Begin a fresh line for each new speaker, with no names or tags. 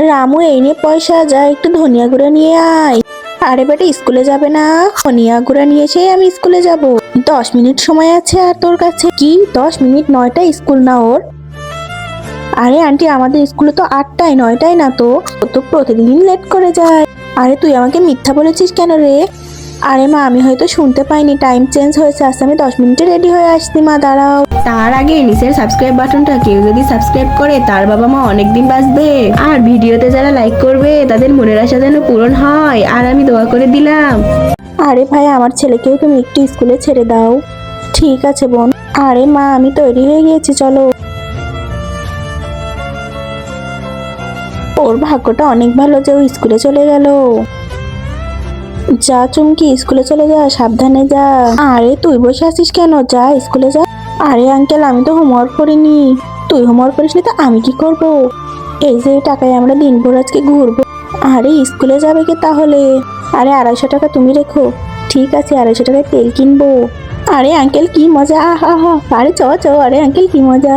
রামু এই নিয়ে পয়সা, যা একটু ধনিয়া গুঁড়া নিয়ে আয়। আরে বেটা স্কুলে যাবে না? ধনিয়া গুঁড়া নিয়ে এসে আমি স্কুলে যাব? 10 মিনিট সময় আছে আর তোর কাছে কি 10 মিনিট? 9টায় স্কুল না ওর? আরে আন্টি আমাদের স্কুলে তো 8টায়, 9টায় না তো। ও তো প্রতিদিন লেট করে যায়। আরে তুই আমাকে মিথ্যা বলেছিস কেন রে? আরে মা আমি হয়তো শুনতে পাইনি, টাইম চেঞ্জ হয়েছে, আজকে আমি 10 মিনিটে রেডি হয়ে আসছি মা, দাঁড়াও। তার আগে নিচের সাবস্ক্রাইব বাটনটা কেউ যদি সাবস্ক্রাইব করে তার বাবা মা অনেকদিন বাঁচবে, আর ভিডিওতে যারা লাইক করবে তাদের মনের আশা যেন পূরণ হয়, আর আমি দোয়া করে দিলাম। আরে ভাই আমার ছেলেকেও তুমি একটু স্কুলে ছেড়ে দাও। ঠিক আছে বোন। আরে মা আমি তৈরি হয়ে গিয়েছি, চলো। ওর ভাগ্যটা অনেক ভালো যে ও স্কুলে চলে গেল। যা চুমকি স্কুলে চলে যা, সাবধানে যা। আরে তুই বসে আছিস কেন? যা স্কুলে যা। আরে আঙ্কেল আমি তো হোমওয়ার্ক করিনি। তুই হোমওয়ার্ক করিসনি তো আমি কি করব? এই যে এই টাকায় আমরা দিনভর আজকে ঘুরবো। আরে স্কুলে যাবে কি তাহলে? আরে 250 টাকা তুমি রেখো। ঠিক আছে 250 টাকায় তেল কিনবো। আরে আঙ্কেল কি মজা, আহা হা। আরে চ চ, আরে আঙ্কেল কি মজা।